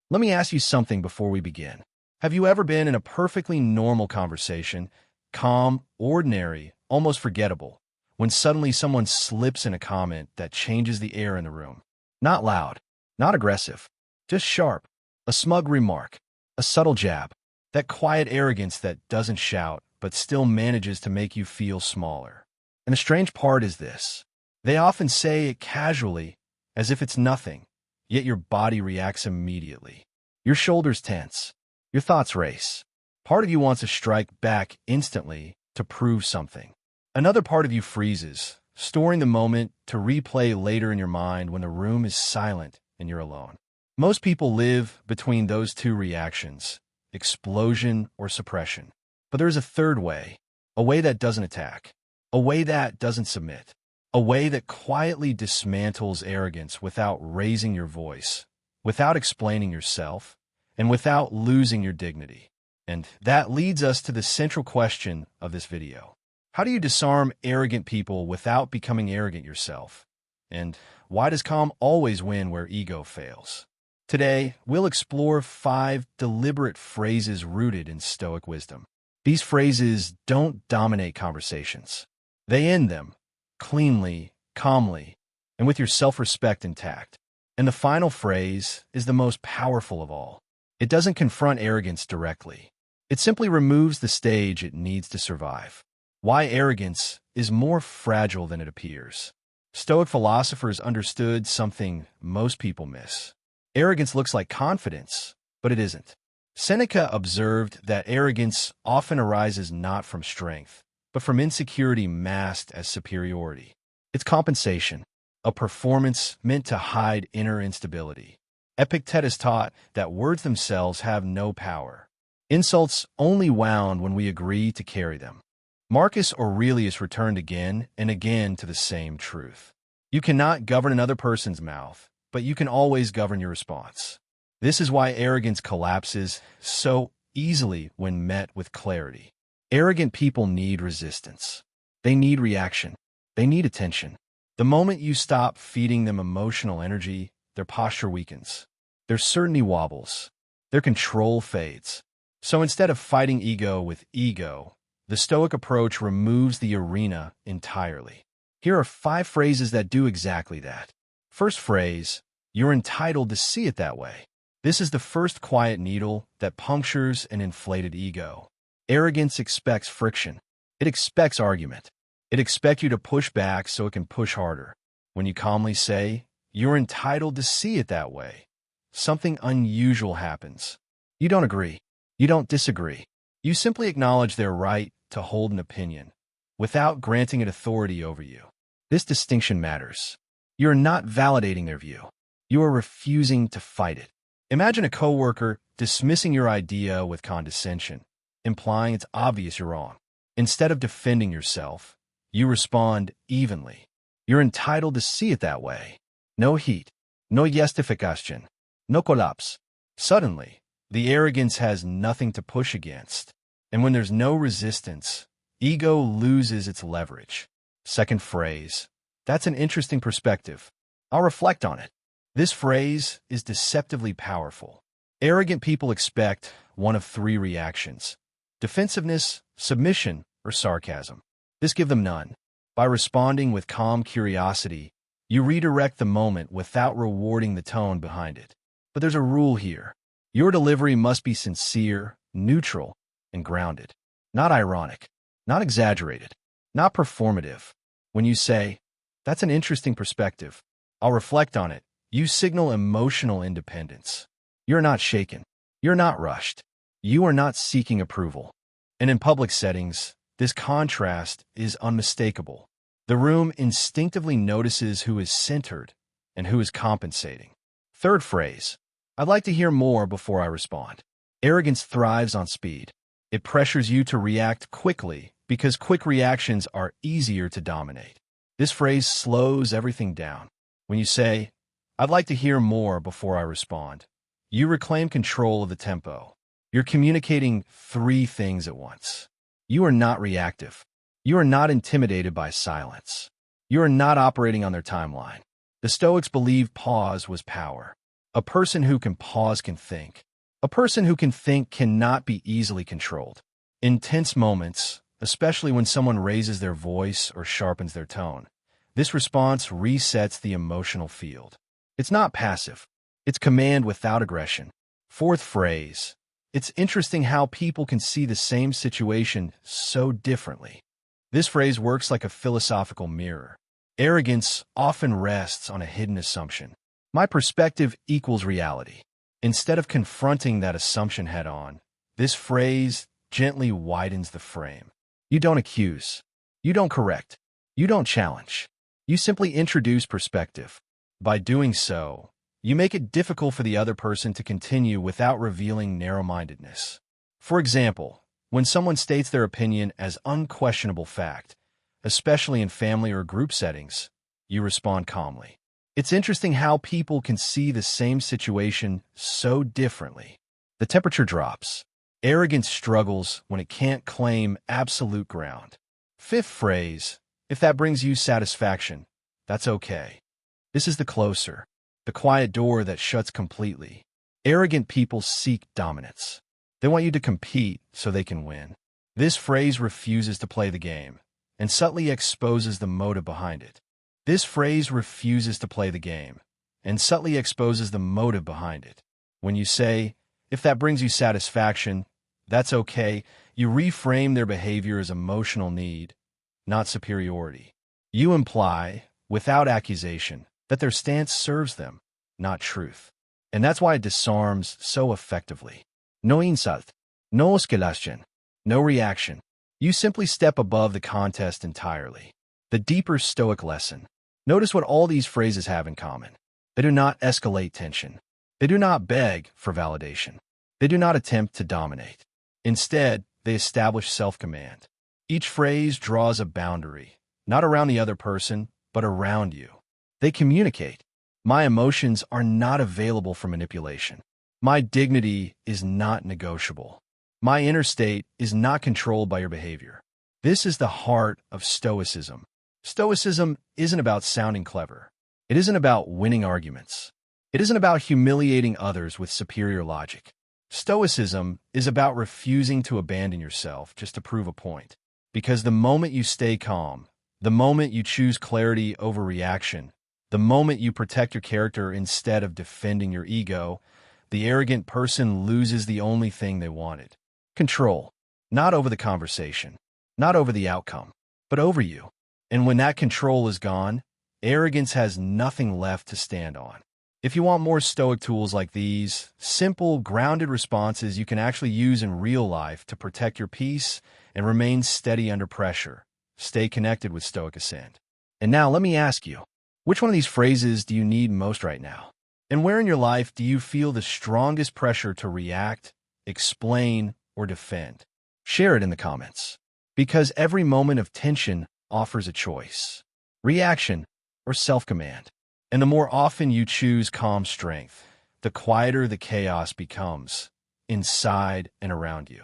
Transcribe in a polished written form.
Let me ask you something before we begin. Have you ever been in a perfectly normal conversation, calm, ordinary, almost forgettable, when suddenly someone slips in a comment that changes the air in the room? Not loud, not aggressive, just sharp, a smug remark, a subtle jab, that quiet arrogance that doesn't shout but still manages to make you feel smaller. And the strange part is this. They often say it casually, as if it's nothing, yet your body reacts immediately. Your shoulders tense. Your thoughts race. Part of you wants to strike back instantly to prove something. Another part of you freezes, storing the moment to replay later in your mind when the room is silent and you're alone. Most people live between those two reactions, explosion or suppression. But there is a third way, a way that doesn't attack, a way that doesn't submit, a way that quietly dismantles arrogance without raising your voice, without explaining yourself, and without losing your dignity. And that leads us to the central question of this video. How do you disarm arrogant people without becoming arrogant yourself? And why does calm always win where ego fails? Today, we'll explore 5 deliberate phrases rooted in Stoic wisdom. These phrases don't dominate conversations. They end them cleanly, calmly, and with your self-respect intact. And the final phrase is the most powerful of all. It doesn't confront arrogance directly. It simply removes the stage it needs to survive. Why arrogance is more fragile than it appears. Stoic philosophers understood something most people miss. Arrogance looks like confidence, but it isn't. Seneca observed that arrogance often arises not from strength, but from insecurity masked as superiority. It's compensation, a performance meant to hide inner instability. Epictetus taught that words themselves have no power. Insults only wound when we agree to carry them. Marcus Aurelius returned again and again to the same truth. You cannot govern another person's mouth, but you can always govern your response. This is why arrogance collapses so easily when met with clarity. Arrogant people need resistance. They need reaction. They need attention. The moment you stop feeding them emotional energy, their posture weakens. Their certainty wobbles. Their control fades. So instead of fighting ego with ego, the Stoic approach removes the arena entirely. Here are 5 phrases that do exactly that. First phrase, you're entitled to see it that way. This is the first quiet needle that punctures an inflated ego. Arrogance expects friction. It expects argument. It expects you to push back so it can push harder. When you calmly say, you're entitled to see it that way, something unusual happens. You don't agree. You don't disagree. You simply acknowledge their right to hold an opinion without granting it authority over you. This distinction matters. You're not validating their view. You are refusing to fight it. Imagine a coworker dismissing your idea with condescension, implying it's obvious you're wrong. Instead of defending yourself, you respond evenly. You're entitled to see it that way. No heat, no justification, no collapse. Suddenly, the arrogance has nothing to push against. And when there's no resistance, ego loses its leverage. Second phrase. That's an interesting perspective. I'll reflect on it. This phrase is deceptively powerful. Arrogant people expect one of 3 reactions: defensiveness, submission, or sarcasm. This gives them none. By responding with calm curiosity, you redirect the moment without rewarding the tone behind it. But there's a rule here. Your delivery must be sincere, neutral, and grounded. Not ironic, not exaggerated, not performative. When you say, that's an interesting perspective, I'll reflect on it, you signal emotional independence. You're not shaken. You're not rushed. You are not seeking approval. And in public settings, this contrast is unmistakable. The room instinctively notices who is centered and who is compensating. Third phrase. I'd like to hear more before I respond. Arrogance thrives on speed. It pressures you to react quickly because quick reactions are easier to dominate. This phrase slows everything down. When you say, I'd like to hear more before I respond, you reclaim control of the tempo. You're communicating 3 things at once. You are not reactive. You are not intimidated by silence. You are not operating on their timeline. The Stoics believed pause was power. A person who can pause can think. A person who can think cannot be easily controlled. In tense moments, especially when someone raises their voice or sharpens their tone, this response resets the emotional field. It's not passive. It's command without aggression. Fourth phrase. It's interesting how people can see the same situation so differently. This phrase works like a philosophical mirror. Arrogance often rests on a hidden assumption. My perspective equals reality. Instead of confronting that assumption head-on, this phrase gently widens the frame. You don't accuse. You don't correct. You don't challenge. You simply introduce perspective. By doing so, you make it difficult for the other person to continue without revealing narrow-mindedness. For example, when someone states their opinion as unquestionable fact, especially in family or group settings, you respond calmly. It's interesting how people can see the same situation so differently. The temperature drops. Arrogance struggles when it can't claim absolute ground. Fifth phrase, if that brings you satisfaction, that's okay. This is the closer, the quiet door that shuts completely. Arrogant people seek dominance. They want you to compete so they can win. This phrase refuses to play the game and subtly exposes the motive behind it. This phrase refuses to play the game and subtly exposes the motive behind it. When you say, if that brings you satisfaction, that's okay, you reframe their behavior as emotional need, not superiority. You imply, without accusation, that their stance serves them, not truth. And that's why it disarms so effectively. No insult, no escalation, no reaction. You simply step above the contest entirely. The deeper Stoic lesson. Notice what all these phrases have in common. They do not escalate tension. They do not beg for validation. They do not attempt to dominate. Instead, they establish self-command. Each phrase draws a boundary, not around the other person, but around you. They communicate. My emotions are not available for manipulation. My dignity is not negotiable. My inner state is not controlled by your behavior. This is the heart of Stoicism. Stoicism isn't about sounding clever. It isn't about winning arguments. It isn't about humiliating others with superior logic. Stoicism is about refusing to abandon yourself just to prove a point. Because the moment you stay calm, the moment you choose clarity over reaction, the moment you protect your character instead of defending your ego, the arrogant person loses the only thing they wanted. Control. Not over the conversation, not over the outcome, but over you. And when that control is gone, arrogance has nothing left to stand on. If you want more Stoic tools like these, simple, grounded responses you can actually use in real life to protect your peace and remain steady under pressure, stay connected with Stoic Ascend. And now let me ask you, which one of these phrases do you need most right now? And where in your life do you feel the strongest pressure to react, explain, or defend? Share it in the comments. Because every moment of tension offers a choice. Reaction or self-command. And the more often you choose calm strength, the quieter the chaos becomes, inside and around you.